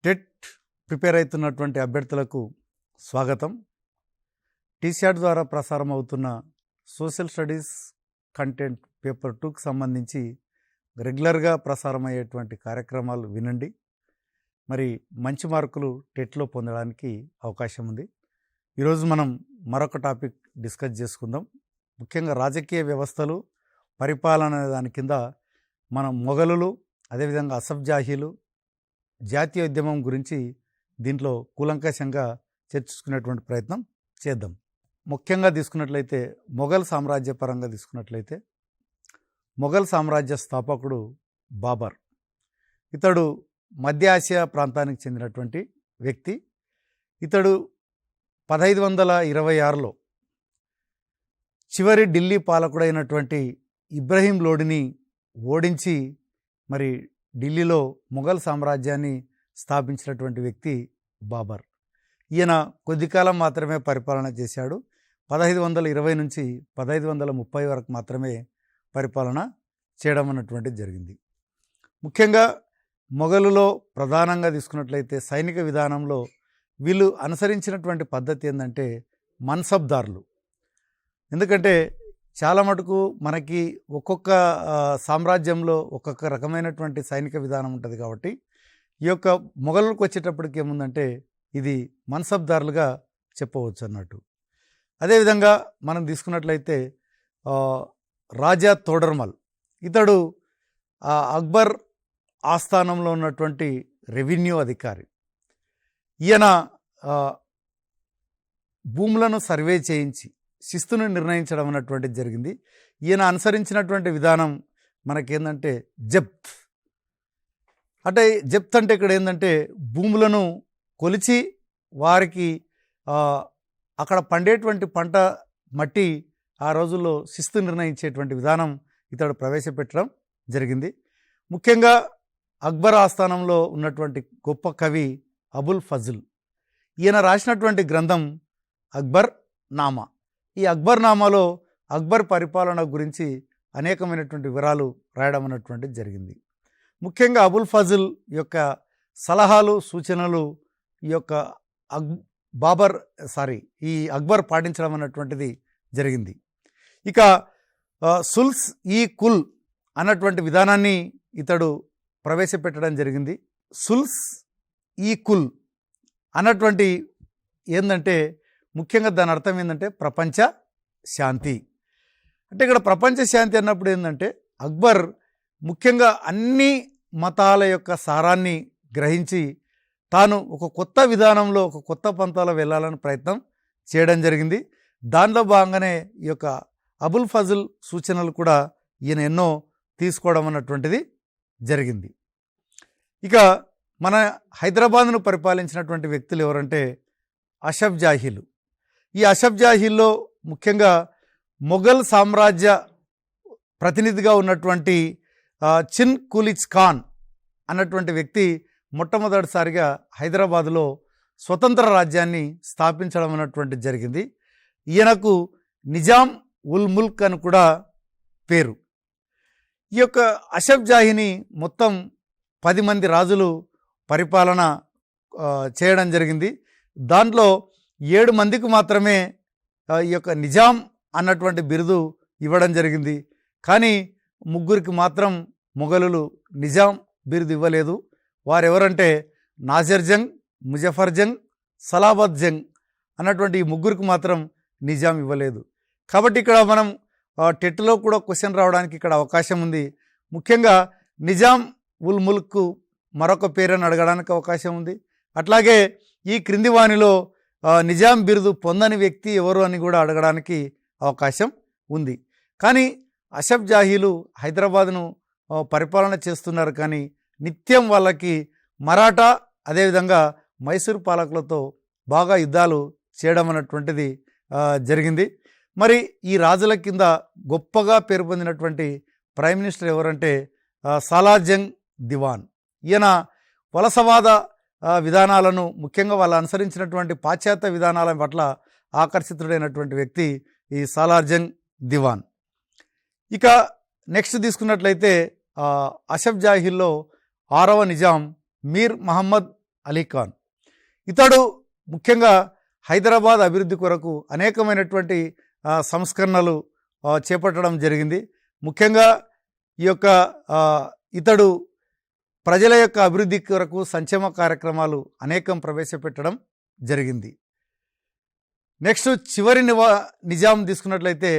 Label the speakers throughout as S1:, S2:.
S1: TET prepare అవుతున్నటువంటి అభ్యర్థులకు స్వాగతం. టీశాట్ ద్వారా ప్రసారం అవుతున్న సోషల్ స్టడీస్ కంటెంట్ పేపర్ 2కు సంబంధించి రెగ్యులర్గా ప్రసారం అయ్యేటువంటి కార్యక్రమాలు వినండి. మరి మంచి మార్కులు టెట్లో పొందడానికి అవకాశం ఉంది. ఈరోజు మనం మరొక టాపిక్ డిస్కస్ చేసుకుందాం. ముఖ్యంగా రాజకీయ వ్యవస్థలు, పరిపాలన అనే దాని కింద మనం మొఘలులు, అదేవిధంగా అసఫ్జాహీలు, జాతీయ ఉద్యమం గురించి దీంట్లో కూలంకషంగా చర్చించుకునేటువంటి ప్రయత్నం చేద్దాం. ముఖ్యంగా తీసుకున్నట్లయితే మొఘల్ సామ్రాజ్య పరంగా తీసుకున్నట్లయితే మొఘల్ సామ్రాజ్య స్థాపకుడు బాబర్. ఇతడు మధ్య ఆసియా ప్రాంతానికి చెందినటువంటి వ్యక్తి. ఇతడు 1526లో చివరి ఢిల్లీ పాలకుడైనటువంటి ఇబ్రహీం లోడిని ఓడించి మరి ఢిల్లీలో మొఘల్ సామ్రాజ్యాన్ని స్థాపించినటువంటి వ్యక్తి బాబర్. ఈయన కొద్ది కాలం మాత్రమే పరిపాలన చేశాడు. 1520 నుంచి 1530 వరకు మాత్రమే పరిపాలన చేయడం అన్నటువంటిది జరిగింది. ముఖ్యంగా మొఘలులో ప్రధానంగా తీసుకున్నట్లయితే సైనిక విధానంలో వీళ్ళు అనుసరించినటువంటి పద్ధతి ఏంటంటే మన్సబ్దారులు. ఎందుకంటే చాలా మటుకు మనకి ఒక్కొక్క సామ్రాజ్యంలో ఒక్కొక్క రకమైనటువంటి సైనిక విధానం ఉంటుంది. కాబట్టి ఈ యొక్క మొఘలుకు వచ్చేటప్పటికి ఏముందంటే ఇది మన్సబ్దారులుగా చెప్పవచ్చు అన్నట్టు. అదేవిధంగా మనం తీసుకున్నట్లయితే రాజా తోడర్మల్, ఇతడు అక్బర్ ఆస్థానంలో ఉన్నటువంటి రెవెన్యూ అధికారి. ఈయన భూములను సర్వే చేయించి శిస్తును నిర్ణయించడం అన్నటువంటిది జరిగింది. ఈయన అనుసరించినటువంటి విధానం మనకేందంటే జప్త్. అంటే జప్త్ అంటే ఇక్కడ ఏంటంటే భూములను కొలిచి వారికి అక్కడ పండేటువంటి పంట మట్టి ఆ రోజుల్లో శిస్తు నిర్ణయించేటువంటి విధానం ఇతడు ప్రవేశపెట్టడం జరిగింది. ముఖ్యంగా అక్బర్ ఆస్థానంలో ఉన్నటువంటి గొప్ప కవి అబుల్ ఫజల్, ఈయన రాసినటువంటి గ్రంథం అక్బర్ నామా. ఈ అక్బర్ నామాలో అక్బర్ పరిపాలన గురించి అనేకమైనటువంటి వివరాలు రాయడం అన్నటువంటిది జరిగింది. ముఖ్యంగా అబుల్ ఫజల్ యొక్క సలహాలు, సూచనలు ఈ యొక్క ఈ అక్బర్ పాటించడం అన్నటువంటిది జరిగింది. ఇక సుల్స్ ఈ కుల్ అన్నటువంటి విధానాన్ని ఇతడు ప్రవేశపెట్టడం జరిగింది. సుల్స్ ఈ కుల్ అన్నటువంటి ఏంటంటే ముఖ్యంగా దాని అర్థం ఏంటంటే ప్రపంచ శాంతి. అంటే ఇక్కడ ప్రపంచ శాంతి అన్నప్పుడు ఏంటంటే అక్బర్ ముఖ్యంగా అన్ని మతాల యొక్క సారాన్ని గ్రహించి తాను ఒక కొత్త విధానంలో, ఒక కొత్త పంతాలో వెళ్ళాలని ప్రయత్నం చేయడం జరిగింది. దానిలో భాగంగానే ఈ యొక్క అబుల్ ఫజల్ సూచనలు కూడా ఈయన ఎన్నో తీసుకోవడం అన్నటువంటిది జరిగింది. ఇక మన హైదరాబాద్ను పరిపాలించినటువంటి వ్యక్తులు ఎవరంటే అసఫ్జాహీలు. ఈ అసఫ్జాహీల్లో ముఖ్యంగా మొఘల్ సామ్రాజ్య ప్రతినిధిగా ఉన్నటువంటి చిన్ కులిచ్ ఖాన్ అన్నటువంటి వ్యక్తి మొట్టమొదటిసారిగా హైదరాబాదులో స్వతంత్ర రాజ్యాన్ని స్థాపించడం అన్నటువంటి జరిగింది. ఈయనకు నిజాం ఉల్ ముల్క్ అని కూడా పేరు. ఈ యొక్క అసఫ్జాహీని మొత్తం 10 మంది రాజులు పరిపాలన చేయడం జరిగింది. దాంట్లో 7 మందికి మాత్రమే ఈ యొక్క నిజాం అన్నటువంటి బిరుదు ఇవ్వడం జరిగింది. కానీ 3కి మాత్రం మొఘలులు నిజాం బిరుదు ఇవ్వలేదు. వారెవరంటే నాసిర్ జంగ్, ముజఫర్ జంగ్, సలాబత్ జంగ్ అన్నటువంటి ఈ 3కి మాత్రం నిజాం ఇవ్వలేదు. కాబట్టి ఇక్కడ మనం టెట్లో కూడా క్వశ్చన్ రావడానికి ఇక్కడ అవకాశం ఉంది. ముఖ్యంగా నిజాం ఉల్ ముల్క్ మరొక పేరుని అడగడానికి అవకాశం ఉంది. అట్లాగే ఈ క్రింది వానిలో నిజాం బిరుదు పొందని వ్యక్తి ఎవరు అని కూడా అడగడానికి అవకాశం ఉంది. కానీ అసఫ్జాహీలు హైదరాబాద్ను పరిపాలన చేస్తున్నారు. కానీ నిత్యం వాళ్ళకి మరాఠా, అదేవిధంగా మైసూర్ పాలకులతో బాగా యుద్ధాలు చేయడం అన్నటువంటిది జరిగింది. మరి ఈ రాజుల కింద గొప్పగా పేరు పొందినటువంటి ప్రైమ్ మినిస్టర్ ఎవరంటే సాలార్జంగ్ దివాన్. ఈయన వలసవాద విధానాలను, ముఖ్యంగా వాళ్ళు అనుసరించినటువంటి పాశ్చాత్య విధానాల పట్ల ఆకర్షితుడైనటువంటి వ్యక్తి ఈ సాలార్జంగ్ దివాన్. ఇక నెక్స్ట్ తీసుకున్నట్లయితే అసఫ్జాహీల్లో 6వ నిజాం మీర్ మహమ్మద్ అలీ ఖాన్. ఇతడు ముఖ్యంగా హైదరాబాద్ అభివృద్ధి కొరకు అనేకమైనటువంటి సంస్కరణలు చేపట్టడం జరిగింది. ముఖ్యంగా ఈ యొక్క ఇతడు ప్రజల యొక్క అభివృద్ధి కొరకు సంక్షేమ కార్యక్రమాలు అనేకం ప్రవేశపెట్టడం జరిగింది. నెక్స్ట్ చివరి నిజాం తీసుకున్నట్లయితే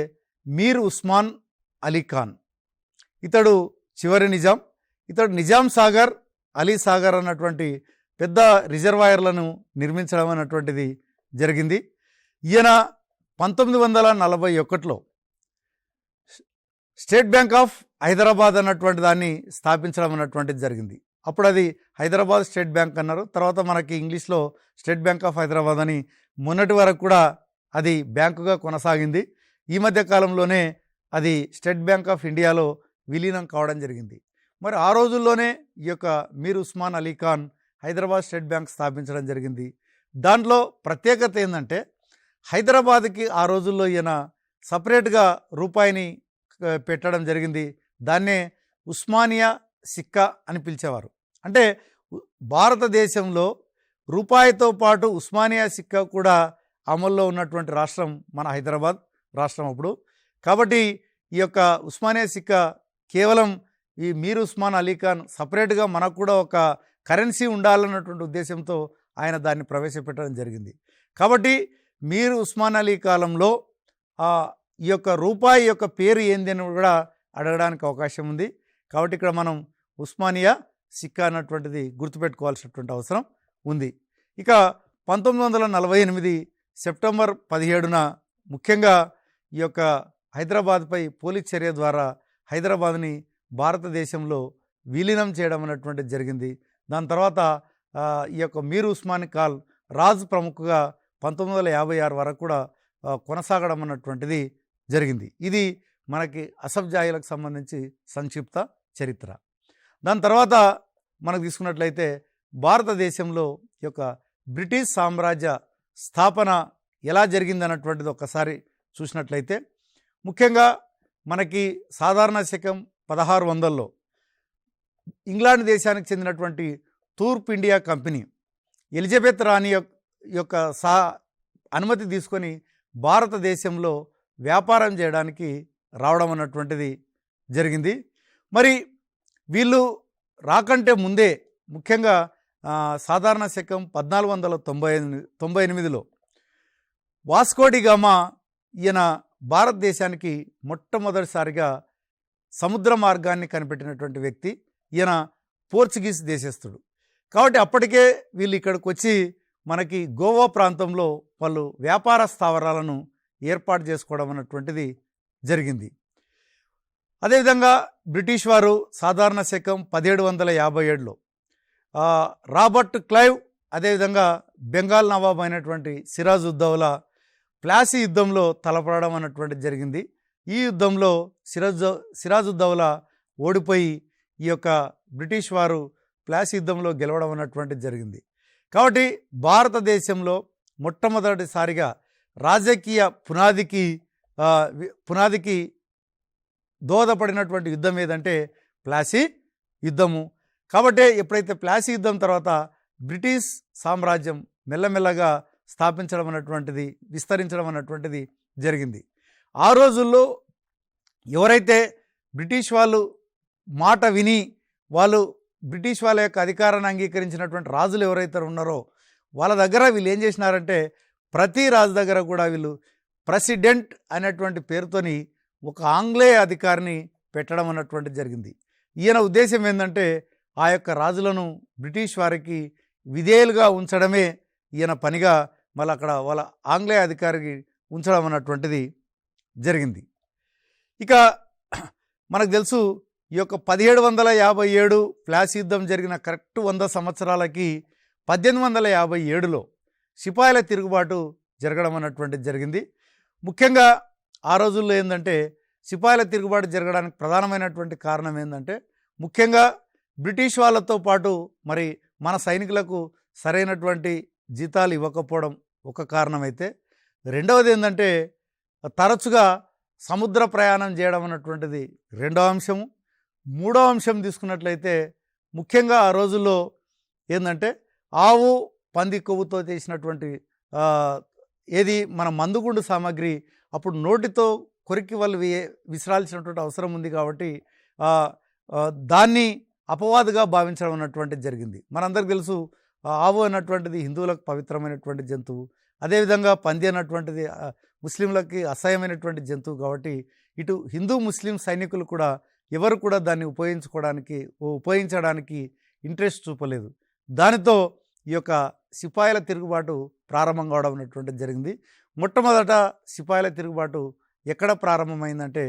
S1: మీర్ ఉస్మాన్ అలీ ఖాన్. ఇతడు చివరి నిజాం. ఇతడు నిజాం సాగర్, అలీ సాగర్ అన్నటువంటి పెద్ద రిజర్వాయర్లను నిర్మించడం అన్నటువంటిది జరిగింది. ఈయన 1941లో స్టేట్ బ్యాంక్ ఆఫ్ హైదరాబాద్ అన్నటువంటి దాన్ని స్థాపించడం అన్నటువంటిది జరిగింది. అప్పుడు అది హైదరాబాద్ స్టేట్ బ్యాంక్ అన్నారు. తర్వాత మనకి ఇంగ్లీష్లో స్టేట్ బ్యాంక్ ఆఫ్ హైదరాబాద్ అని మొన్నటి వరకు కూడా అది బ్యాంకుగా కొనసాగింది. ఈ మధ్య కాలంలోనే అది స్టేట్ బ్యాంక్ ఆఫ్ ఇండియాలో విలీనం కావడం జరిగింది. మరి ఆ రోజుల్లోనే ఈ యొక్క మీర్ ఉస్మాన్ అలీ ఖాన్ హైదరాబాద్ స్టేట్ బ్యాంక్ స్థాపించడం జరిగింది. దాంట్లో ప్రత్యేకత ఏంటంటే హైదరాబాద్కి ఆ రోజుల్లో ఈయన సపరేట్గా రూపాయిని పెట్టడం జరిగింది. దాన్నే ఉస్మానియా సిక్కా అని పిలిచేవారు. అంటే భారతదేశంలో రూపాయితో పాటు ఉస్మానియా సిక్కా కూడా అమల్లో ఉన్నటువంటి రాష్ట్రం మన హైదరాబాద్ రాష్ట్రం అప్పుడు. కాబట్టి ఈ యొక్క ఉస్మానియా సిక్కా కేవలం ఈ మీర్ ఉస్మాన్ అలీ ఖాన్ సపరేట్గా మనకు కూడా ఒక కరెన్సీ ఉండాలన్నటువంటి ఉద్దేశంతో ఆయన దాన్ని ప్రవేశపెట్టడం జరిగింది. కాబట్టి మీర్ ఉస్మాన్ అలీ కాలంలో ఈ యొక్క రూపాయి యొక్క పేరు ఏంది అని కూడా అడగడానికి అవకాశం ఉంది. కాబట్టి ఇక్కడ మనం ఉస్మానియా సిక్కా అన్నటువంటిది గుర్తుపెట్టుకోవాల్సినటువంటి అవసరం ఉంది. ఇక 1948 సెప్టెంబర్ 17న ముఖ్యంగా ఈ యొక్క హైదరాబాద్పై పోలీస్ చర్య ద్వారా హైదరాబాద్ని భారతదేశంలో విలీనం చేయడం అనేటువంటిది జరిగింది. దాని తర్వాత ఈ యొక్క మీర్ ఉస్మాన్ ఖాన్ రాజ్ ప్రముఖగా 1956 వరకు కూడా కొనసాగడం అన్నటువంటిది జరిగింది. ఇది మనకి అసఫ్ జాహీలకు సంబంధించి సంక్షిప్త చరిత్ర. దాని తర్వాత మనకు తీసుకున్నట్లయితే భారతదేశంలో ఈ యొక్క బ్రిటిష్ సామ్రాజ్య స్థాపన ఎలా జరిగింది అన్నటువంటిది ఒక్కసారి చూసినట్లయితే ముఖ్యంగా మనకి సాధారణ శకం 1600లో ఇంగ్లాండ్ దేశానికి చెందినటువంటి తూర్పు ఇండియా కంపెనీ ఎలిజబెత్ రాణి యొక్క అనుమతి తీసుకొని భారతదేశంలో వ్యాపారం చేయడానికి రావడం అన్నటువంటిది జరిగింది. మరి వీళ్ళు రాకంటే ముందే ముఖ్యంగా సాధారణ శకం 1498లో వాస్కో డి గామా ఈయన భారతదేశానికి మొట్టమొదటిసారిగా సముద్ర మార్గాన్ని కనిపెట్టినటువంటి వ్యక్తి. ఈయన పోర్చుగీస్ దేశస్థుడు. కాబట్టి అప్పటికే వీళ్ళు ఇక్కడికి వచ్చి మనకి గోవా ప్రాంతంలో వాళ్ళు వ్యాపార స్థావరాలను ఏర్పాటు చేసుకోవడం అన్నటువంటిది జరిగింది. అదేవిధంగా బ్రిటిష్ వారు సాధారణ శకం 1757లో రాబర్ట్ క్లైవ్ అదేవిధంగా బెంగాల్ నవాబ్ అయినటువంటి సిరాజుద్దౌలా ప్లాసీ యుద్ధంలో తలపడడం అన్నటువంటిది జరిగింది. ఈ యుద్ధంలో సిరాజుద్దౌలా ఓడిపోయి ఈ యొక్క బ్రిటిష్ వారు ప్లాసీ యుద్ధంలో గెలవడం అన్నటువంటిది జరిగింది. కాబట్టి భారతదేశంలో మొట్టమొదటిసారిగా రాజకీయ పునాదికి దోహదపడినటువంటి యుద్ధం ఏదంటే ప్లాసీ యుద్ధము. కాబట్టి ఎప్పుడైతే ప్లాసీ యుద్ధం తర్వాత బ్రిటిష్ సామ్రాజ్యం మెల్లమెల్లగా స్థాపించడం అన్నటువంటిది విస్తరించడం అన్నటువంటిది జరిగింది. ఆ రోజుల్లో ఎవరైతే బ్రిటిష్ వాళ్ళు మాట విని వాళ్ళు బ్రిటిష్ వాళ్ళ యొక్క అధికారాన్ని అంగీకరించినటువంటి రాజులు ఎవరైతే ఉన్నారో వాళ్ళ దగ్గర వీళ్ళు ఏం చేసినారంటే ప్రతి రాజు దగ్గర కూడా వీళ్ళు ప్రెసిడెంట్ అనేటువంటి పేరుతోని ఒక ఆంగ్లేయ అధికారిని పెట్టడం అన్నటువంటిది జరిగింది. ఈయన ఉద్దేశం ఏంటంటే ఆ యొక్క రాజులను బ్రిటిష్ వారికి విధేయులుగా ఉంచడమే ఈయన పనిగా మళ్ళీ అక్కడ వాళ్ళ ఆంగ్లేయ అధికారికి ఉంచడం అన్నటువంటిది జరిగింది. ఇక మనకు తెలుసు ఈ యొక్క 1757 ప్లాసీ యుద్ధం జరిగిన కరెక్ట్ 100 సంవత్సరాలకి 1857లో సిపాయిల తిరుగుబాటు జరగడం అన్నటువంటిది జరిగింది. ముఖ్యంగా ఆ రోజుల్లో ఏంటంటే సిపాయిల తిరుగుబాటు జరగడానికి ప్రధానమైనటువంటి కారణం ఏంటంటే ముఖ్యంగా బ్రిటిష్ వాళ్ళతో పాటు మరి మన సైనికులకు సరైనటువంటి జీతాలు ఇవ్వకపోవడం ఒక కారణమైతే, రెండవది ఏంటంటే తరచుగా సముద్ర ప్రయాణం చేయడం అన్నటువంటిది రెండవ అంశము. మూడవ అంశం తీసుకున్నట్లయితే ముఖ్యంగా ఆ రోజుల్లో ఏంటంటే ఆవు పంది కొవ్వుతో చేసినటువంటి ఆ, ఏది మన మందుగుండు సామాగ్రి అప్పుడు నోటితో కొరికి వాళ్ళు విసరాల్సినటువంటి అవసరం ఉంది కాబట్టి ఆ, ఆ, దాన్ని అపవాదుగా భావించడం అన్నటువంటిది జరిగింది. మనందరికీ తెలుసు ఆవు అన్నటువంటిది హిందువులకు పవిత్రమైనటువంటి జంతువు, అదేవిధంగా పంది అన్నటువంటిది ముస్లింలకి అసహ్యమైనటువంటి జంతువు కాబట్టి ఇటు హిందూ ముస్లిం సైనికులు కూడా ఎవరు కూడా దాన్ని ఉపయోగించడానికి ఇంట్రెస్ట్ చూపలేదు. దానితో ఈ యొక్క సిపాయిల తిరుగుబాటు ప్రారంభం కావడం అనేటువంటిది జరిగింది. మొట్టమొదట సిపాయిల తిరుగుబాటు ఎక్కడ ప్రారంభమైందంటే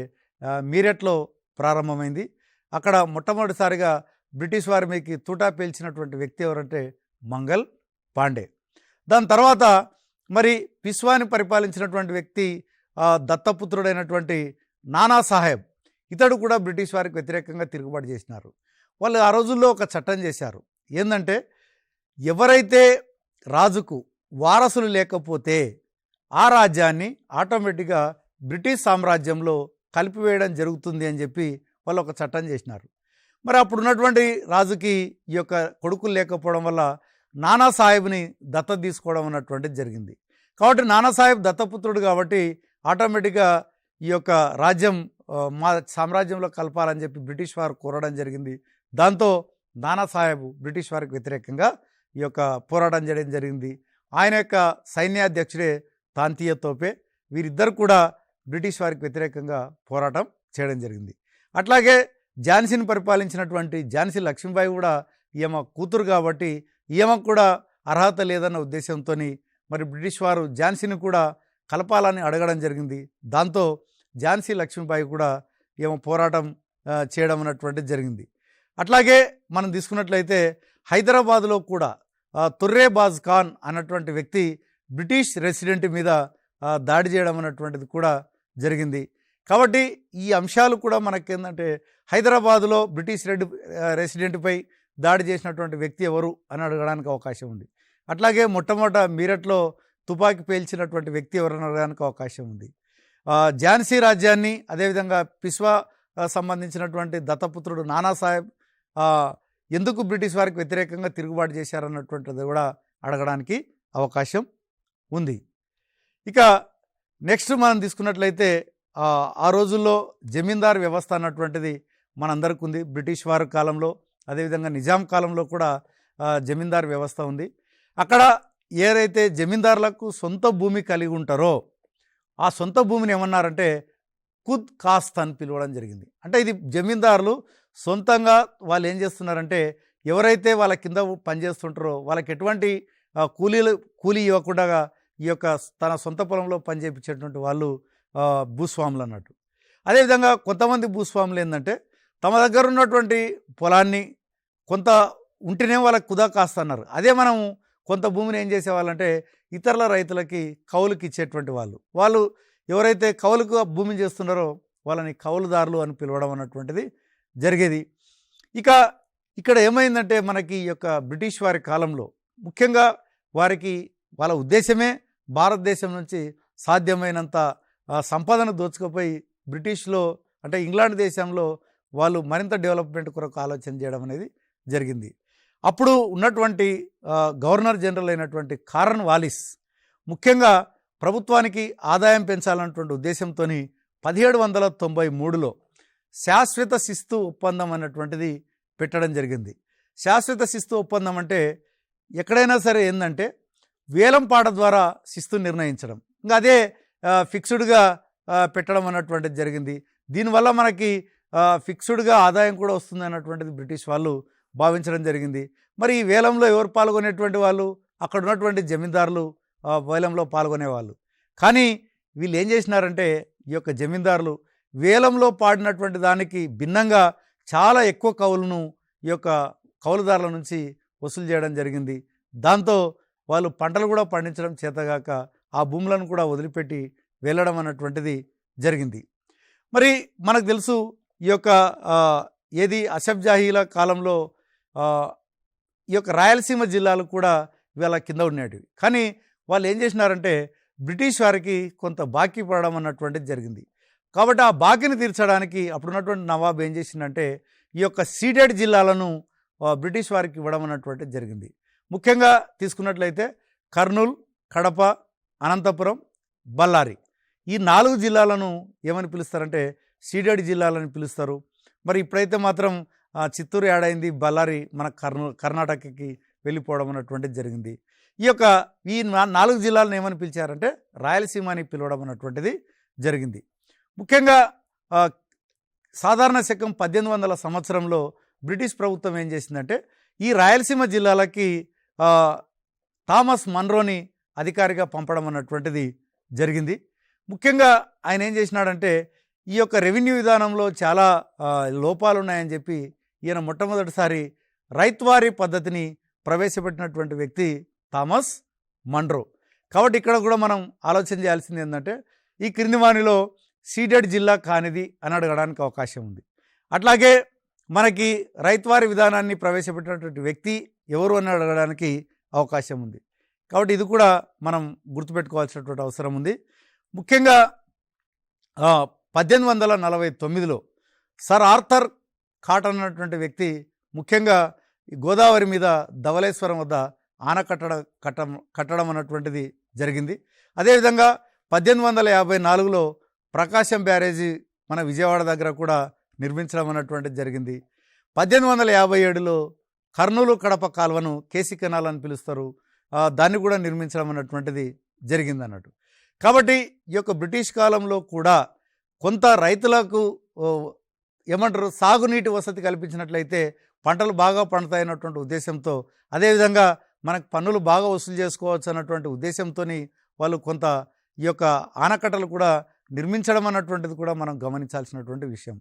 S1: మీరట్లో ప్రారంభమైంది. అక్కడ మొట్టమొదటిసారిగా బ్రిటిష్ వారి మీదకి తూటా పేల్చినటువంటి వ్యక్తి ఎవరంటే మంగల్ పాండే. దాని తర్వాత మరి పిస్వాని పరిపాలించినటువంటి వ్యక్తి దత్తపుత్రుడైనటువంటి నానా సాహెబ్, ఇతడు కూడా బ్రిటిష్ వారికి వ్యతిరేకంగా తిరుగుబాటు చేసినారు. వాళ్ళు ఆ రోజుల్లో ఒక చట్టం చేశారు. ఏంటంటే ఎవరైతే రాజుకు వారసులు లేకపోతే ఆ రాజ్యాన్ని ఆటోమేటిక్గా బ్రిటిష్ సామ్రాజ్యంలో కలిపివేయడం జరుగుతుంది అని చెప్పి వాళ్ళు ఒక చట్టం చేసినారు. మరి అప్పుడున్నటువంటి రాజుకి ఈ యొక్క కొడుకులు లేకపోవడం వల్ల నానా సాహెబ్ని దత్తత తీసుకోవడం అన్నటువంటిది జరిగింది. కాబట్టి నానాసాహెబ్ దత్తపుత్రుడు కాబట్టి ఆటోమేటిక్గా ఈ యొక్క రాజ్యం మా సామ్రాజ్యంలో కలపాలని చెప్పి బ్రిటిష్ వారు కోరడం జరిగింది. దాంతో నానాసాహెబ్ బ్రిటిష్ వారికి వ్యతిరేకంగా ఈ యొక్క పోరాటం చేయడం జరిగింది. ఆయన యొక్క సైన్యాధ్యక్షుడే తాంతియ తోపే. వీరిద్దరు కూడా బ్రిటిష్ వారికి వ్యతిరేకంగా పోరాటం చేయడం జరిగింది. అట్లాగే ఝాన్సీని పరిపాలించినటువంటి ఝాన్సీ లక్ష్మీబాయి కూడా ఈమె కూతురు కాబట్టి ఈమెకు కూడా అర్హత లేదన్న ఉద్దేశంతో మరి బ్రిటిష్ వారు ఝాన్సీని కూడా కలపాలని అడగడం జరిగింది. దాంతో ఝాన్సీ లక్ష్మీబాయి కూడా ఈమె పోరాటం చేయడం అన్నటువంటిది జరిగింది. అట్లాగే మనం తీసుకున్నట్లయితే హైదరాబాదులో కూడా తుర్రేబాజ్ ఖాన్ అన్నటువంటి వ్యక్తి బ్రిటిష్ రెసిడెంట్ మీద దాడి చేయడం అన్నటువంటిది కూడా జరిగింది. కాబట్టి ఈ అంశాలు కూడా మనకేంటంటే హైదరాబాదులో బ్రిటిష్ రెసిడెంట్పై దాడి చేసినటువంటి వ్యక్తి ఎవరు అని అడగడానికి అవకాశం ఉంది. అట్లాగే మొట్టమొదట మీరట్లో తుపాకీ పేల్చినటువంటి వ్యక్తి ఎవరని అడగడానికి అవకాశం ఉంది. ఝాన్సీ రాజ్యాన్ని అదేవిధంగా పిస్వా సంబంధించినటువంటి దత్తపుత్రుడు నానాసాహెబ్ ఎందుకు బ్రిటిష్ వారికి వ్యతిరేకంగా తిరుగుబాటు చేశారన్నటువంటిది కూడా అడగడానికి అవకాశం ఉంది. ఇక నెక్స్ట్ మనం తీసుకున్నట్లయితే ఆ రోజుల్లో జమీందార్ వ్యవస్థ అన్నటువంటిది మనందరికీ ఉంది. బ్రిటిష్ వారి కాలంలో అదేవిధంగా నిజాం కాలంలో కూడా జమీందార్ వ్యవస్థ ఉంది. అక్కడ ఏదైతే జమీందారులకు సొంత భూమి కలిగి ఉంటారో ఆ సొంత భూమిని ఏమన్నారంటే ఖుద్ కాస్త్ అని పిలవడం జరిగింది. అంటే ఇది జమీందారులు సొంతంగా వాళ్ళు ఏం చేస్తున్నారంటే ఎవరైతే వాళ్ళ కింద పనిచేస్తుంటారో వాళ్ళకి ఎటువంటి కూలీ ఇవ్వకుండా ఈ యొక్క తన సొంత పొలంలో పనిచేయించేటువంటి వాళ్ళు భూస్వాములు అన్నట్టు. అదేవిధంగా కొంతమంది భూస్వాములు ఏంటంటే తమ దగ్గర ఉన్నటువంటి పొలాన్ని కొంత ఉంటేనే వాళ్ళకి కుదా కాస్తన్నారు. అదే మనం కొంత భూమిని ఏం చేసేవాళ్ళంటే ఇతరుల రైతులకి కౌలుకి ఇచ్చేటువంటి వాళ్ళు ఎవరైతే కౌలుకు భూమిని చేస్తున్నారో వాళ్ళని కౌలుదారులు అని పిలవడం అన్నటువంటిది జరిగేది. ఇక ఇక్కడ ఏమైందంటే మనకి ఈ యొక్క బ్రిటిష్ వారి కాలంలో ముఖ్యంగా వారికి వాళ్ళ ఉద్దేశమే భారతదేశం నుంచి సాధ్యమైనంత సంపదను దోచుకుపోయి బ్రిటిష్లో అంటే ఇంగ్లాండ్ దేశంలో వాళ్ళు మరింత డెవలప్మెంట్ కొరకు ఆలోచన చేయడం అనేది జరిగింది. అప్పుడు ఉన్నటువంటి గవర్నర్ జనరల్ అయినటువంటి కారన్ వాలిస్ ముఖ్యంగా ప్రభుత్వానికి ఆదాయం పెంచాలన్నటువంటి ఉద్దేశంతో 1793లో శాశ్వత శిస్తు ఒప్పందం అన్నటువంటిది పెట్టడం జరిగింది. శాశ్వత శిస్తు ఒప్పందం అంటే ఎక్కడైనా సరే ఏంటంటే వేలంపాట ద్వారా శిస్తు నిర్ణయించడం, ఇంకా అదే ఫిక్స్డ్గా పెట్టడం అన్నటువంటిది జరిగింది. దీనివల్ల మనకి ఫిక్స్డ్గా ఆదాయం కూడా వస్తుంది అన్నటువంటిది బ్రిటిష్ వాళ్ళు భావించడం జరిగింది. మరి ఈ వేలంలో ఎవరు పాల్గొనేటువంటి వాళ్ళు అక్కడ ఉన్నటువంటి జమీందారులు వేలంలో పాల్గొనేవాళ్ళు. కానీ వీళ్ళు ఏం చేసినారంటే ఈ యొక్క జమీందారులు వేలంలో పాడినటువంటి దానికి భిన్నంగా చాలా ఎక్కువ కౌలును ఈ యొక్క కౌలుదారుల నుంచి వసూలు చేయడం జరిగింది. దాంతో వాళ్ళు పంటలు కూడా పండించడం చేతగాక ఆ భూములను కూడా వదిలిపెట్టి వెళ్ళడం అన్నటువంటిది జరిగింది. మరి మనకు తెలుసు ఈ యొక్క ఏది అసఫ్ జాహీల కాలంలో ఈ యొక్క రాయలసీమ జిల్లాలు కూడా వీళ్ళ కింద ఉండేటివి. కానీ వాళ్ళు ఏం చేసినారంటే బ్రిటిష్ వారికి కొంత బాకీ పడడం అన్నటువంటిది జరిగింది. కాబట్టి ఆ బాకీని తీర్చడానికి అప్పుడున్నటువంటి నవాబ్ ఏం చేసిందంటే ఈ యొక్క సీడెడ్ జిల్లాలను బ్రిటిష్ వారికి ఇవ్వడం అన్నటువంటిది జరిగింది. ముఖ్యంగా తీసుకున్నట్లయితే కర్నూలు, కడప, అనంతపురం, బళ్ళారి ఈ 4 జిల్లాలను ఏమని పిలుస్తారంటే సీడెడ్ జిల్లాలని పిలుస్తారు. మరి ఇప్పుడైతే మాత్రం చిత్తూరు యాడ్ అయింది, బళ్ళారి మన కర్ణాటకకి వెళ్ళిపోవడం అన్నటువంటిది జరిగింది. ఈ 4 జిల్లాలను ఏమని పిలిచారంటే రాయలసీమ అని పిలవడం అన్నటువంటిది జరిగింది. ముఖ్యంగా సాధారణ శకం 1800 సంవత్సరంలో బ్రిటిష్ ప్రభుత్వం ఏం చేసిందంటే ఈ రాయలసీమ జిల్లాలకి థామస్ మన్రోని అధికారిగా పంపడం అన్నటువంటిది జరిగింది. ముఖ్యంగా ఆయన ఏం చేసినాడంటే ఈ యొక్క రెవెన్యూ విధానంలో చాలా లోపాలు ఉన్నాయని చెప్పి ఈయన మొట్టమొదటిసారి రైత్వారీ పద్ధతిని ప్రవేశపెట్టినటువంటి వ్యక్తి థామస్ మన్రో. కాబట్టి ఇక్కడ కూడా మనం ఆలోచన చేయాల్సింది ఏంటంటే ఈ క్రింది వానిలో సీడెడ్ జిల్లా కానిది అని అడగడానికి అవకాశం ఉంది. అట్లాగే మనకి రైత్వారీ విధానాన్ని ప్రవేశపెట్టినటువంటి వ్యక్తి ఎవరు అని అడగడానికి అవకాశం ఉంది. కాబట్టి ఇది కూడా మనం గుర్తుపెట్టుకోవాల్సినటువంటి అవసరం ఉంది. ముఖ్యంగా 1849లో సర్ ఆర్థర్ కాటన్ అన్నటువంటి వ్యక్తి ముఖ్యంగా గోదావరి మీద ధవళేశ్వరం వద్ద కట్టడం అన్నటువంటిది జరిగింది. అదేవిధంగా 1854లో ప్రకాశం బ్యారేజీ మన విజయవాడ దగ్గర కూడా నిర్మించడం అన్నటువంటిది జరిగింది. 1857లో కర్నూలు కడప కాలువను కేసీ కెనాల్ అని పిలుస్తారు, దాన్ని కూడా నిర్మించడం అన్నటువంటిది జరిగింది అన్నట్టు. కాబట్టి ఈ యొక్క బ్రిటిష్ కాలంలో కూడా కొంత రైతులకు ఏమంటారు సాగునీటి వసతి కల్పించినట్లయితే పంటలు బాగా పండుతాయన్నటువంటి ఉద్దేశంతో, అదేవిధంగా మనకు పన్నులు బాగా వసూలు చేసుకోవచ్చు అన్నటువంటి ఉద్దేశంతో వాళ్ళు కొంత ఈ యొక్క ఆనకట్టలు కూడా నిర్మించడం అన్నటువంటిది కూడా మనం గమనించాల్సినటువంటి విషయం.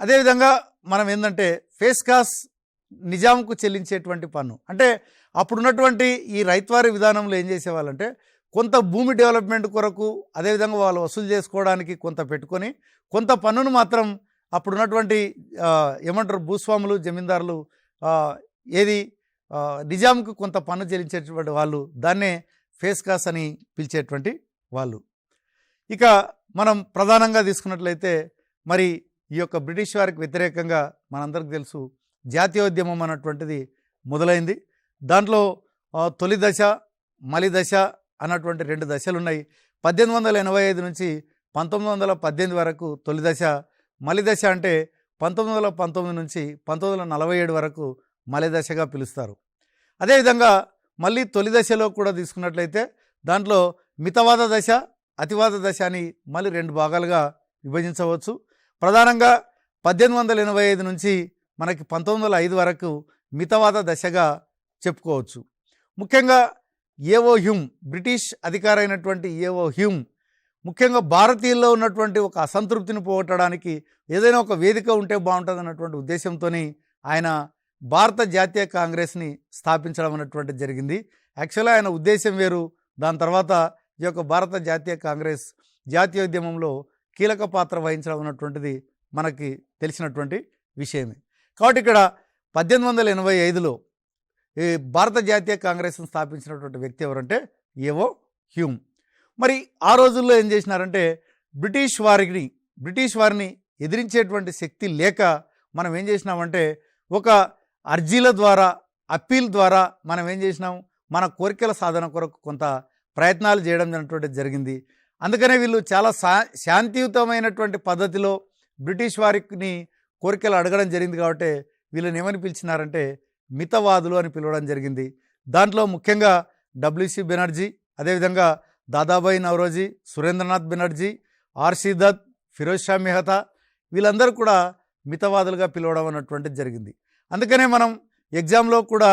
S1: అదేవిధంగా మనం ఏంటంటే ఫేస్కాస్ నిజాంకు చెల్లించేటువంటి పన్ను, అంటే అప్పుడున్నటువంటి ఈ రైత్వారీ విధానంలో ఏం చేసేవాళ్ళంటే కొంత భూమి డెవలప్మెంట్ కొరకు అదేవిధంగా వాళ్ళు వసూలు చేసుకోవడానికి కొంత పెట్టుకొని కొంత పన్నును మాత్రం అప్పుడున్నటువంటి ఏమంటారు భూస్వాములు జమీందారులు నిజాంకు కొంత పన్ను చెల్లించేటువంటి వాళ్ళు దాన్నే ఫేస్కాస్ అని పిలిచేటువంటి వాళ్ళు. ఇక మనం ప్రధానంగా తీసుకున్నట్లయితే మరి ఈ యొక్క బ్రిటిష్ వారికి వ్యతిరేకంగా మనందరికీ తెలుసు జాతీయోద్యమం అన్నటువంటిది మొదలైంది. దాంట్లో తొలి దశ మలి దశ అన్నటువంటి 2 దశలు ఉన్నాయి. 1885 నుంచి 1918 వరకు తొలి దశ, మలి దశ అంటే 1919 నుంచి 1947 వరకు మలి దశగా పిలుస్తారు. అదేవిధంగా మళ్ళీ తొలి దశలో కూడా తీసుకున్నట్లయితే దాంట్లో మితవాద దశ, అతివాద దశ అని మళ్ళీ 2 భాగాలుగా విభజించవచ్చు. ప్రధానంగా 1885 నుంచి మనకి 1905 వరకు మితవాద దశగా చెప్పుకోవచ్చు. ముఖ్యంగా ఏవో హ్యూమ్, బ్రిటిష్ అధికారి అయినటువంటి ఏవో హ్యూమ్ ముఖ్యంగా భారతీయుల్లో ఉన్నటువంటి ఒక అసంతృప్తిని పోగొట్టడానికి ఏదైనా ఒక వేదిక ఉంటే బాగుంటుంది అన్నటువంటి ఉద్దేశంతో ఆయన భారత జాతీయ కాంగ్రెస్ని స్థాపించడం అన్నటువంటిది జరిగింది. యాక్చువల్గా ఆయన ఉద్దేశం వేరు. దాని తర్వాత ఈ యొక్క భారత జాతీయ కాంగ్రెస్ జాతీయోద్యమంలో కీలక పాత్ర వహించడం అన్నటువంటిది మనకి తెలిసినటువంటి విషయమే. కాబట్టి ఇక్కడ 1885లో ఈ భారత జాతీయ కాంగ్రెస్ను స్థాపించినటువంటి వ్యక్తి ఎవరంటే ఏవో హ్యూమ్. మరి ఆ రోజుల్లో ఏం చేసినారంటే బ్రిటిష్ వారిని ఎదిరించేటువంటి శక్తి లేక మనం ఏం చేసినామంటే ఒక అర్జీల ద్వారా, అప్పీల్ ద్వారా మనం ఏం చేసినాం, మన కోరికల సాధన కొరకు కొంత ప్రయత్నాలు చేయడం అనేటువంటిది జరిగింది. అందుకనే వీళ్ళు చాలా శాంతియుతమైనటువంటి పద్ధతిలో బ్రిటిష్ వారిని కోరికలు అడగడం జరిగింది. కాబట్టి వీళ్ళని ఏమని పిలిచినారంటే మితవాదులు అని పిలవడం జరిగింది. దాంట్లో ముఖ్యంగా డబ్ల్యూసి బెనర్జీ, అదేవిధంగా దాదాబాయి నవరోజీ, సురేంద్రనాథ్ బెనర్జీ, ఆర్సీ దత్, ఫిరోజ్ షా మెహతా వీళ్ళందరూ కూడా మితవాదులుగా పిలవడం అన్నటువంటిది జరిగింది. అందుకనే మనం ఎగ్జామ్లో కూడా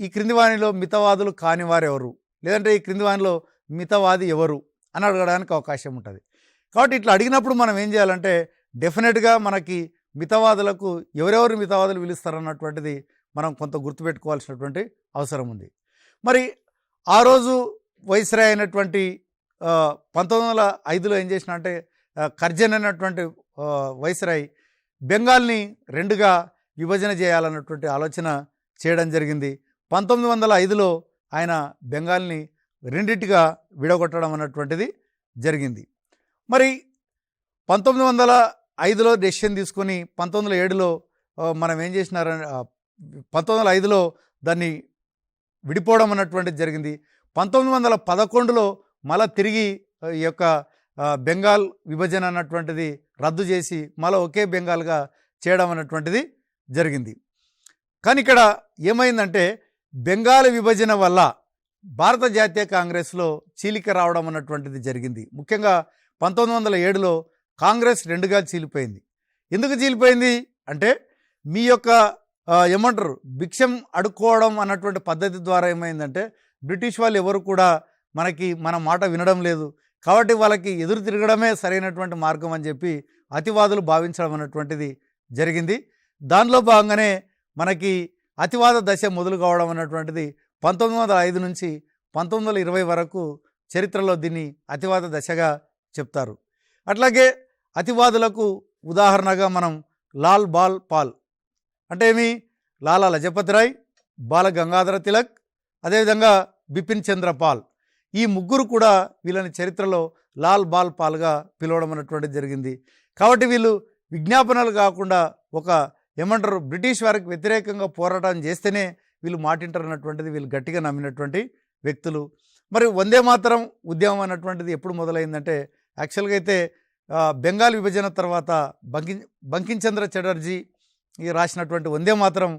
S1: ఈ క్రింది వాణిలో మితవాదులు కాని వారు ఎవరు, లేదంటే ఈ క్రింది వాణిలో మితవాది ఎవరు అని అడగడానికి అవకాశం ఉంటుంది. కాబట్టి ఇట్లా అడిగినప్పుడు మనం ఏం చేయాలంటే డెఫినెట్గా మనకి మితవాదులకు ఎవరెవరు మితవాదులు పిలుస్తారన్నటువంటిది మనం కొంత గుర్తుపెట్టుకోవాల్సినటువంటి అవసరం ఉంది. మరి ఆ రోజు వైస్రాయ్ అయినటువంటి 1905లో ఏం చేసిన అంటే కర్జన్ అయినటువంటి వైస్రాయ్ బెంగాల్ని 2గా విభజన చేయాలన్నటువంటి ఆలోచన చేయడం జరిగింది. 1905లో ఆయన బెంగాల్ని 2గా విడగొట్టడం అన్నటువంటిది జరిగింది. మరి 1905లో డెసిషన్ తీసుకొని 1907లో మనం ఏం చేసినారని 1905లో దాన్ని విడిపోవడం అన్నటువంటిది జరిగింది. 1911లో మళ్ళా తిరిగి ఈ యొక్క బెంగాల్ విభజన అన్నటువంటిది రద్దు చేసి మళ్ళీ ఒకే బెంగాల్గా చేయడం అన్నటువంటిది జరిగింది. కానీ ఇక్కడ ఏమైందంటే బెంగాల్ విభజన వల్ల భారత జాతీయ కాంగ్రెస్లో చీలిక రావడం అన్నటువంటిది జరిగింది. ముఖ్యంగా 1907లో కాంగ్రెస్ రెండుగా చీలిపోయింది. ఎందుకు చీలిపోయింది అంటే మీ యొక్క ఏమంటారు భిక్షం అడుక్కోవడం అన్నటువంటి పద్ధతి ద్వారా ఏమైందంటే బ్రిటిష్ వాళ్ళు ఎవరు కూడా మన మాట వినడం లేదు, కాబట్టి వాళ్ళకి ఎదురు తిరగడమే సరైనటువంటి మార్గం అని చెప్పి అతివాదులు భావించడం అన్నటువంటిది జరిగింది. దానిలో భాగంగానే మనకి అతివాద దశ మొదలు కావడం అన్నటువంటిది 1905 నుంచి 1920 వరకు చరిత్రలో దీన్ని అతివాద దశగా చెప్తారు. అట్లాగే అతివాదులకు ఉదాహరణగా మనం లాల్ బాల్ పాల్ అంటే ఏమి, లాలా లజపతి రాయ్, బాల గంగాధర తిలక్, అదేవిధంగా బిపిన్ చంద్ర పాల్, ఈ ముగ్గురు కూడా వీళ్ళని చరిత్రలో లాల్ బాల్ పాల్గా పిలవడం అన్నటువంటిది జరిగింది. కాబట్టి వీళ్ళు విజ్ఞాపనలు కాకుండా ఒక ఏమంటారు బ్రిటిష్ వారికి వ్యతిరేకంగా పోరాటం చేస్తేనే వీళ్ళు మాటింటారు అన్నటువంటిది వీళ్ళు గట్టిగా నమ్మినటువంటి వ్యక్తులు. మరి వందే మాతరం ఉద్యమం అన్నటువంటిది ఎప్పుడు మొదలైందంటే యాక్చువల్గా అయితే బెంగాల్ విభజన తర్వాత బంకించంద్ర చటర్జీ రాసినటువంటి వందే మాతరం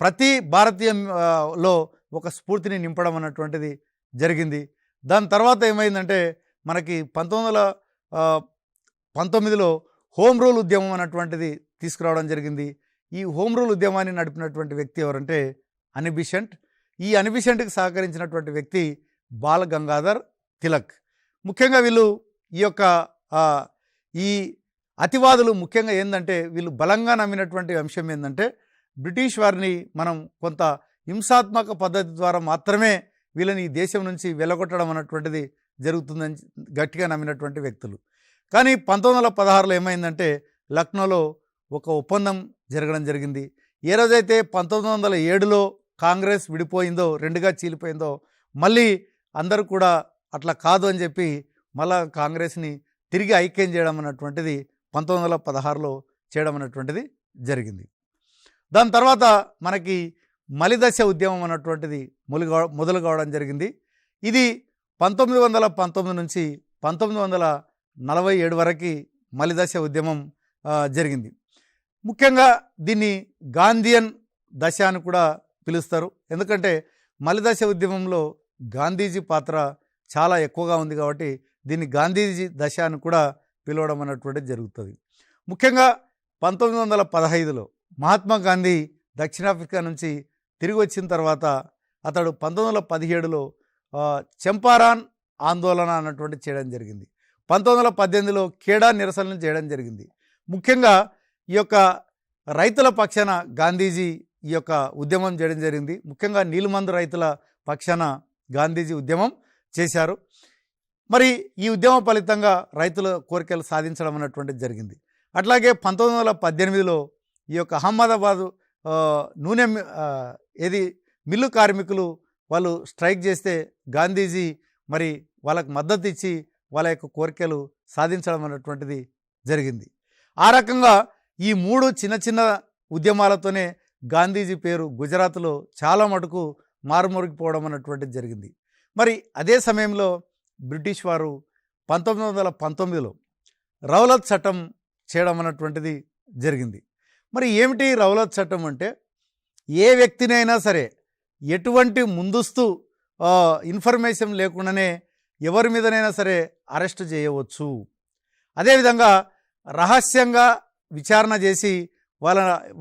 S1: ప్రతి భారతీయంలో ఒక స్ఫూర్తిని నింపడం అన్నటువంటిది జరిగింది. దాని తర్వాత ఏమైందంటే మనకి 1919లో హోమ్ రూల్ ఉద్యమం అన్నటువంటిది తీసుకురావడం జరిగింది. ఈ హోమ్ రూల్ ఉద్యమాన్ని నడిపినటువంటి వ్యక్తి ఎవరంటే అనిబిషెంట్. ఈ అనిబిషెంట్కి సహకరించినటువంటి వ్యక్తి బాల గంగాధర్ తిలక్. ముఖ్యంగా వీళ్ళు ఈ అతివాదులు ముఖ్యంగా ఏంటంటే వీళ్ళు బలంగా నమ్మినటువంటి అంశం ఏంటంటే బ్రిటిష్ వారిని మనం కొంత హింసాత్మక పద్ధతి ద్వారా మాత్రమే వీళ్ళని ఈ దేశం నుంచి వెళ్ళగొట్టడం అన్నటువంటిది జరుగుతుందని గట్టిగా నమ్మినటువంటి వ్యక్తులు. కానీ 1916లో ఏమైందంటే లక్నోలో ఒక ఒప్పందం జరగడం జరిగింది. ఏ రోజైతే 1907లో కాంగ్రెస్ విడిపోయిందో, రెండుగా చీలిపోయిందో, మళ్ళీ అందరూ కూడా అట్లా కాదు అని చెప్పి మళ్ళా కాంగ్రెస్ని తిరిగి ఐక్యం చేయడం అన్నటువంటిది 1916లో చేయడం అన్నటువంటిది జరిగింది. దాని తర్వాత మనకి మలిదశ ఉద్యమం అన్నటువంటిది మొదలు కావడం జరిగింది. ఇది 1919 నుంచి 1947 వరకు మలిదశ ఉద్యమం జరిగింది. ముఖ్యంగా దీన్ని గాంధీయన్ దశ అని కూడా పిలుస్తారు. ఎందుకంటే మలిదశ ఉద్యమంలో గాంధీజీ పాత్ర చాలా ఎక్కువగా ఉంది కాబట్టి దీన్ని గాంధీజీ దశ అని కూడా పిలవడం అన్నటువంటిది జరుగుతుంది. ముఖ్యంగా 1915లో మహాత్మా గాంధీ దక్షిణాఫ్రికా నుంచి తిరిగి వచ్చిన తర్వాత అతడు 1917లో చంపారాన్ ఆందోళన అన్నటువంటి చేయడం జరిగింది. 1918లో ఖేడా నిరసనలు చేయడం జరిగింది. ముఖ్యంగా ఈ యొక్క రైతుల పక్షాన గాంధీజీ ఈ యొక్క ఉద్యమం చేయడం జరిగింది. ముఖ్యంగా నీలిమందు రైతుల పక్షాన గాంధీజీ ఉద్యమం చేశారు. మరి ఈ ఉద్యమ ఫలితంగా రైతుల కోరికలు సాధించడం అన్నటువంటిది జరిగింది. అట్లాగే 1918లో ఈ యొక్క అహ్మదాబాదు నూనె మిల్లు కార్మికులు వాళ్ళు స్ట్రైక్ చేస్తే గాంధీజీ మరి వాళ్ళకు మద్దతు ఇచ్చి వాళ్ళ యొక్క కోరికలు సాధించడం అన్నటువంటిది జరిగింది. ఆ రకంగా ఈ మూడు చిన్న చిన్న ఉద్యమాలతోనే గాంధీజీ పేరు గుజరాత్లో చాలా మటుకు మారుమోగిపోవడం అన్నటువంటిది జరిగింది. మరి అదే సమయంలో బ్రిటిష్ వారు 1919లో రౌలత్ చట్టం చేయడం అన్నటువంటిది జరిగింది. మరి ఏమిటి రౌలత్ చట్టం అంటే ఏ వ్యక్తినైనా సరే ఎటువంటి ముందస్తు ఇన్ఫర్మేషన్ లేకుండానే ఎవరి మీదనైనా సరే అరెస్ట్ చేయవచ్చు. అదేవిధంగా రహస్యంగా విచారణ చేసి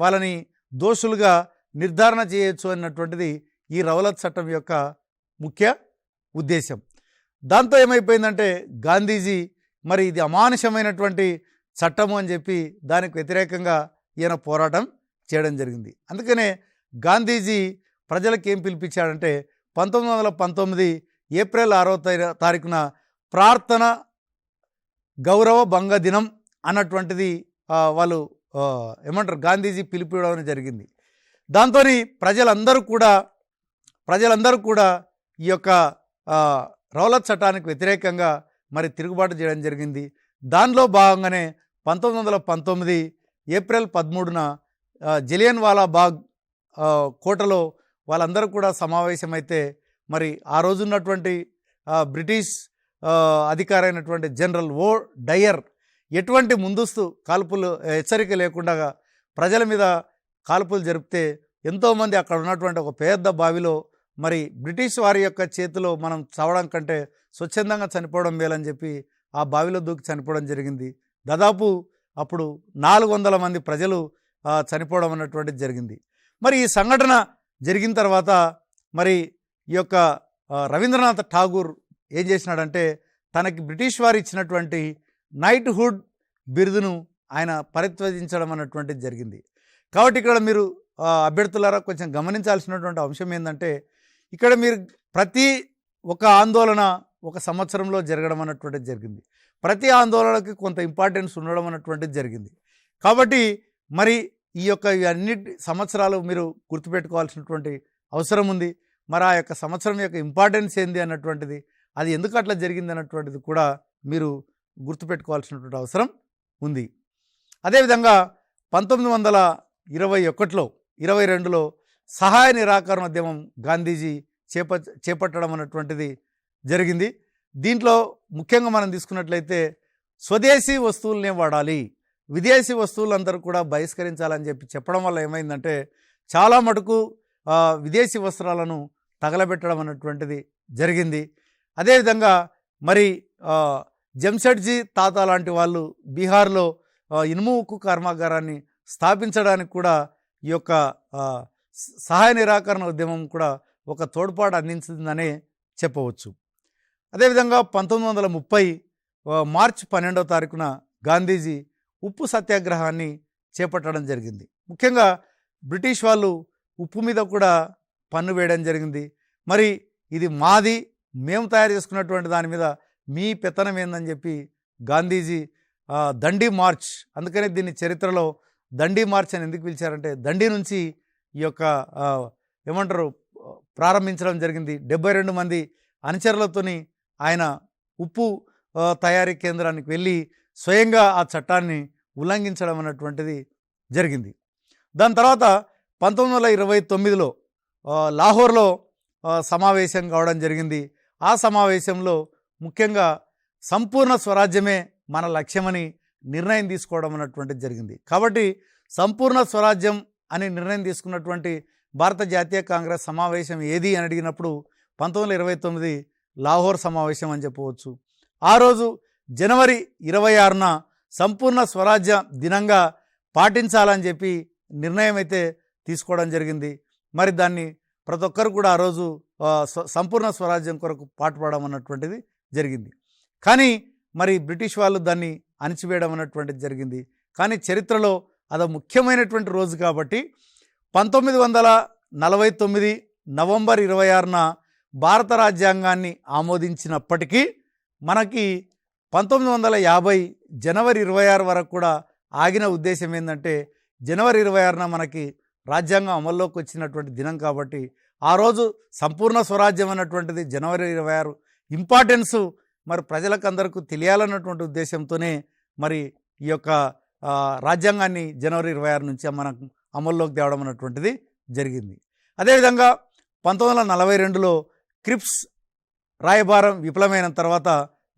S1: వాళ్ళని దోషులుగా నిర్ధారణ చేయొచ్చు అన్నటువంటిది ఈ రౌలత్ చట్టం యొక్క ముఖ్య ఉద్దేశం. దాంతో ఏమైపోయిందంటే గాంధీజీ మరి ఇది అమానుషమైనటువంటి చట్టము అని చెప్పి దానికి వ్యతిరేకంగా ఈయన పోరాటం చేయడం జరిగింది. అందుకనే గాంధీజీ ప్రజలకు ఏం పిలిపించాడంటే 1919 ఏప్రిల్ 6వ తారీఖున ప్రార్థన గౌరవ భంగ దినం అన్నటువంటిది వాళ్ళు ఏమంటారు గాంధీజీ పిలిపివ్వడం జరిగింది. దాంతో ప్రజలందరూ కూడా ఈ యొక్క రౌలత్ చట్టానికి వ్యతిరేకంగా మరి తిరుగుబాటు చేయడం జరిగింది. దానిలో భాగంగానే 1919 ఏప్రిల్ 13న జలియన్ వాలా బాగ్ కోటలో వాళ్ళందరూ కూడా సమావేశమైతే మరి ఆ రోజున్నటువంటి బ్రిటిష్ అధికారైనటువంటి జనరల్ ఓ డయర్ ఎటువంటి ముందస్తు కాల్పులు హెచ్చరిక లేకుండా ప్రజల మీద కాల్పులు జరిపితే ఎంతోమంది అక్కడ ఉన్నటువంటి ఒక పెద్ద బావిలో మరి బ్రిటిష్ వారి యొక్క చేతిలో మనం చావడం కంటే స్వచ్ఛందంగా చనిపోవడం మేలని చెప్పి ఆ బావిలో దూకి చనిపోవడం జరిగింది. దాదాపు అప్పుడు 400 మంది ప్రజలు చనిపోవడం అన్నటువంటిది జరిగింది. మరి ఈ సంఘటన జరిగిన తర్వాత మరి ఈ యొక్క రవీంద్రనాథ్ ఠాగూర్ ఏం చేసినాడంటే తనకి బ్రిటిష్ వారు ఇచ్చినటువంటి నైట్హుడ్ బిరుదును ఆయన పరిత్యజించడం అన్నటువంటిది జరిగింది. కాబట్టి ఇక్కడ మీరు అభ్యర్థులారా కొంచెం గమనించాల్సినటువంటి అంశం ఏంటంటే ఇక్కడ మీరు ప్రతి ఒక ఆందోళన ఒక సంవత్సరంలో జరగడం అన్నటువంటిది జరిగింది. ప్రతి ఆందోళనకి కొంత ఇంపార్టెన్స్ ఉండడం అన్నటువంటిది జరిగింది. కాబట్టి మరి ఈ యొక్క అన్నిటి సంవత్సరాలు మీరు గుర్తుపెట్టుకోవాల్సినటువంటి అవసరం ఉంది. మరి ఆ యొక్క సంవత్సరం యొక్క ఇంపార్టెన్స్ ఏంది అన్నటువంటిది, అది ఎందుకు అట్లా జరిగింది అన్నటువంటిది కూడా మీరు గుర్తుపెట్టుకోవాల్సినటువంటి అవసరం ఉంది. అదేవిధంగా 1921లో 22లో సహాయ నిరాకరణ ఉద్యమం గాంధీజీ చేపట్టడం అన్నటువంటిది జరిగింది. దీంట్లో ముఖ్యంగా మనం తీసుకున్నట్లయితే స్వదేశీ వస్తువులనే వాడాలి, విదేశీ వస్తువులందరూ కూడా బహిష్కరించాలని చెప్పడం వల్ల ఏమైందంటే చాలా మటుకు విదేశీ వస్త్రాలను తగలబెట్టడం అన్నటువంటిది జరిగింది. అదేవిధంగా మరి జంషెడ్జీ తాత లాంటి వాళ్ళు బీహార్లో ఇనుము ఉక్కు కర్మాగారాన్ని స్థాపించడానికి కూడా ఈ యొక్క సహాయ నిరాకరణ ఉద్యమం కూడా ఒక తోడ్పాటు అందించిందనే చెప్పవచ్చు. అదేవిధంగా 1930 మార్చి 12వ తారీఖున గాంధీజీ ఉప్పు సత్యాగ్రహాన్ని చేపట్టడం జరిగింది. ముఖ్యంగా బ్రిటిష్ వాళ్ళు ఉప్పు మీద కూడా పన్ను వేయడం జరిగింది. మరి ఇది మాది, మేము తయారు చేసుకున్నటువంటి దాని మీద మీ పెత్తనం ఏందని చెప్పి గాంధీజీ దండి మార్చ్, అందుకనే దీన్ని చరిత్రలో దండి మార్చ్ అని ఎందుకు పిలిచారంటే దండి నుంచి ఈ యొక్క ఏమంటారు ప్రారంభించడం జరిగింది. 72 మంది అనుచరులతోని ఆయన ఉప్పు తయారీ కేంద్రానికి వెళ్ళి స్వయంగా ఆ చట్టాన్ని ఉల్లంఘించడం అన్నటువంటిది జరిగింది. దాని తర్వాత 1929లో లాహోర్లో సమావేశం కావడం జరిగింది. ఆ సమావేశంలో ముఖ్యంగా సంపూర్ణ స్వరాజ్యమే మన లక్ష్యమని నిర్ణయం తీసుకోవడం అన్నటువంటిది జరిగింది. కాబట్టి సంపూర్ణ స్వరాజ్యం అని నిర్ణయం తీసుకున్నటువంటి భారత జాతీయ కాంగ్రెస్ సమావేశం ఏది అని అడిగినప్పుడు 1929 లాహోర్ సమావేశం అని చెప్పవచ్చు. ఆ రోజు జనవరి 26న సంపూర్ణ స్వరాజ్య దినంగా పాటించాలని చెప్పి నిర్ణయం అయితే తీసుకోవడం జరిగింది. మరి దాన్ని ప్రతి ఒక్కరు కూడా ఆ రోజు సంపూర్ణ స్వరాజ్యం కొరకు పాటుపడడం అన్నటువంటిది జరిగింది. కానీ మరి బ్రిటిష్ వాళ్ళు దాన్ని అణిచివేయడం అన్నటువంటిది జరిగింది. కానీ చరిత్రలో అది ముఖ్యమైనటువంటి రోజు కాబట్టి 1949 నవంబర్ 26న భారత రాజ్యాంగాన్ని ఆమోదించినప్పటికీ మనకి 1950 జనవరి 26 వరకు కూడా ఆగిన ఉద్దేశం ఏంటంటే జనవరి 26న మనకి రాజ్యాంగం అమల్లోకి వచ్చినటువంటి దినం కాబట్టి ఆ రోజు సంపూర్ణ స్వరాజ్యం అన్నటువంటిది జనవరి 26 ఇంపార్టెన్సు మరి ప్రజలకు అందరికీ తెలియాలన్నటువంటి ఉద్దేశంతోనే మరి ఈ యొక్క రాజ్యాంగాన్ని జనవరి 26 నుంచి మనం అమల్లోకి తేవడం అన్నటువంటిది జరిగింది. అదేవిధంగా 1942లో క్రిప్స్ రాయబారం విఫలమైన తర్వాత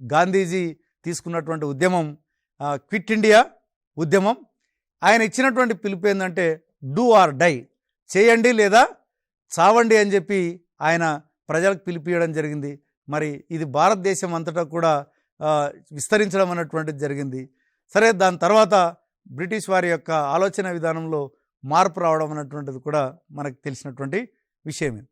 S1: గాంధీజీ తీసుకున్నటువంటి ఉద్యమం క్విట్ ఇండియా ఉద్యమం. ఆయన ఇచ్చినటువంటి పిలుపు ఏంటంటే డూ ఆర్ డై, చేయండి లేదా చావండి అని చెప్పి ఆయన ప్రజలకు పిలుపు ఇవ్వడం జరిగింది. మరి ఇది భారతదేశం అంతటా కూడా విస్తరించడం అన్నటువంటిది జరిగింది. సరే, దాని తర్వాత బ్రిటిష్ వారి యొక్క ఆలోచన విధానంలో మార్పు రావడం అన్నటువంటిది కూడా మనకు తెలిసినటువంటి విషయమే.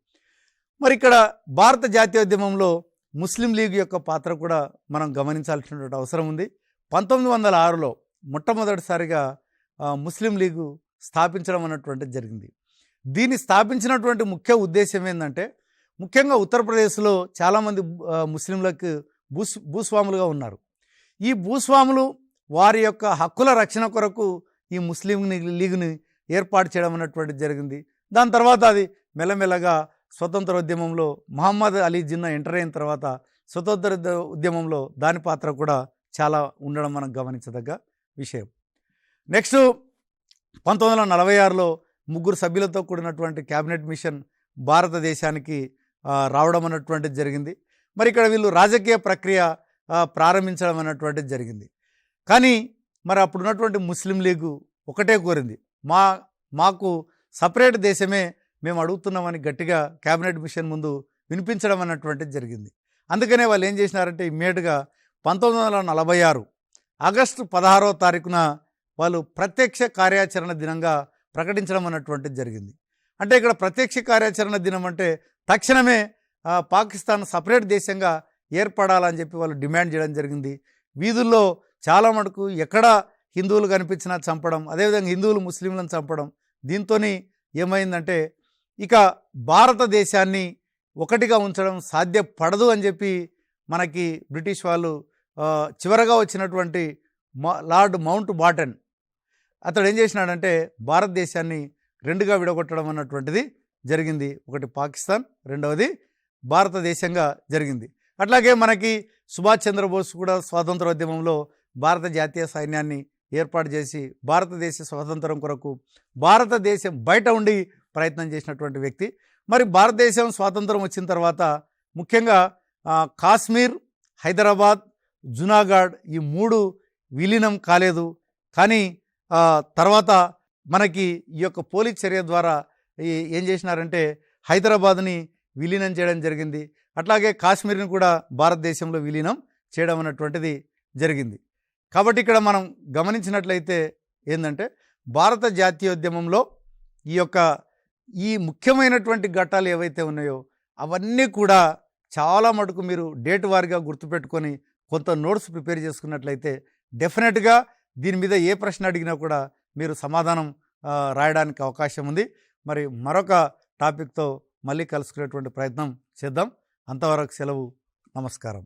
S1: మరి ఇక్కడ భారత జాతీయోద్యమంలో ముస్లిం లీగ్ యొక్క పాత్ర కూడా మనం గమనించాల్సినటువంటి అవసరం ఉంది. 1906లో మొట్టమొదటిసారిగా ముస్లిం లీగు స్థాపించడం అన్నటువంటిది జరిగింది. దీన్ని స్థాపించినటువంటి ముఖ్య ఉద్దేశం ఏంటంటే ముఖ్యంగా ఉత్తరప్రదేశ్లో చాలామంది ముస్లింలకు భూస్వాములుగా ఉన్నారు. ఈ భూస్వాములు వారి యొక్క హక్కుల రక్షణ కొరకు ఈ ముస్లిం లీగ్ని ఏర్పాటు చేయడం అన్నటువంటిది జరిగింది. దాని తర్వాత అది మెల్లమెల్లగా స్వతంత్ర ఉద్యమంలో మహమ్మద్ అలీ జిన్నా ఎంటర్ అయిన తర్వాత స్వతంత్ర ఉద్యమంలో దాని పాత్ర కూడా చాలా ఉండడం మనం గమనించదగ్గ విషయం. నెక్స్ట్ 1946లో 3 సభ్యులతో కూడినటువంటి క్యాబినెట్ మిషన్ భారతదేశానికి రావడం అన్నటువంటిది జరిగింది. మరి ఇక్కడ వీళ్ళు రాజకీయ ప్రక్రియ ప్రారంభించడం అన్నటువంటిది జరిగింది. కానీ మరి అప్పుడున్నటువంటి ముస్లిం లీగు ఒకటే కోరింది, మాకు సపరేట్ దేశమే మేము అడుగుతున్నామని గట్టిగా క్యాబినెట్ మిషన్ ముందు వినిపించడం అన్నటువంటిది జరిగింది. అందుకనే వాళ్ళు ఏం చేసినారంటే ఇమ్మీడియట్గా 1946 ఆగస్టు 16వ తారీఖున వాళ్ళు ప్రత్యక్ష కార్యాచరణ దినంగా ప్రకటించడం అన్నటువంటిది జరిగింది. అంటే ఇక్కడ ప్రత్యక్ష కార్యాచరణ దినం అంటే తక్షణమే పాకిస్తాన్ సపరేట్ దేశంగా ఏర్పడాలని చెప్పి వాళ్ళు డిమాండ్ చేయడం జరిగింది. వీధుల్లో చాలా మటుకు ఎక్కడ హిందువులు కనిపించినా చంపడం, అదేవిధంగా హిందువులు ముస్లింలను చంపడం. దీంతో ఏమైందంటే ఇక భారతదేశాన్ని ఒకటిగా ఉంచడం సాధ్యపడదు అని చెప్పి మనకి బ్రిటిష్ వాళ్ళు చివరగా వచ్చినటువంటి లార్డ్ మౌంట్ బాటన్ అతడు ఏం చేసినాడంటే భారతదేశాన్ని రెండుగా విడగొట్టడం అన్నటువంటిది జరిగింది. ఒకటి పాకిస్తాన్, రెండవది భారతదేశంగా జరిగింది. అట్లాగే మనకి సుభాష్ చంద్రబోస్ కూడా స్వాతంత్రోద్యమంలో భారత జాతీయ సైన్యాన్ని ఏర్పాటు చేసి భారతదేశ స్వాతంత్రం కొరకు భారతదేశం బయట ఉండి ప్రయత్నం చేసినటువంటి వ్యక్తి. మరి భారతదేశం స్వాతంత్రం వచ్చిన తర్వాత ముఖ్యంగా కాశ్మీర్, హైదరాబాద్, జునాగఢ్ ఈ 3 విలీనం కాలేదు. కానీ తర్వాత మనకి ఈ యొక్క పోలీస్ చర్య ద్వారా ఏం చేసినారంటే హైదరాబాద్ని విలీనం చేయడం జరిగింది. అట్లాగే కాశ్మీర్ని కూడా భారతదేశంలో విలీనం చేయడం అన్నటువంటిది జరిగింది. కాబట్టి ఇక్కడ మనం గమనించినట్లయితే ఏంటంటే భారత జాతీయోద్యమంలో ఈ ముఖ్యమైనటువంటి ఘట్టాలు ఏవైతే ఉన్నాయో అవన్నీ కూడా చాలా మటుకు మీరు డేట్ వారీగా గుర్తుపెట్టుకొని కొంత నోట్స్ ప్రిపేర్ చేసుకున్నట్లయితే డెఫినెట్గా దీని మీద ఏ ప్రశ్న అడిగినా కూడా మీరు సమాధానం రాయడానికి అవకాశం ఉంది. మరి మరొక టాపిక్తో మళ్ళీ కలుసుకునేటువంటి ప్రయత్నం చేద్దాం. అంతవరకు సెలవు. నమస్కారం.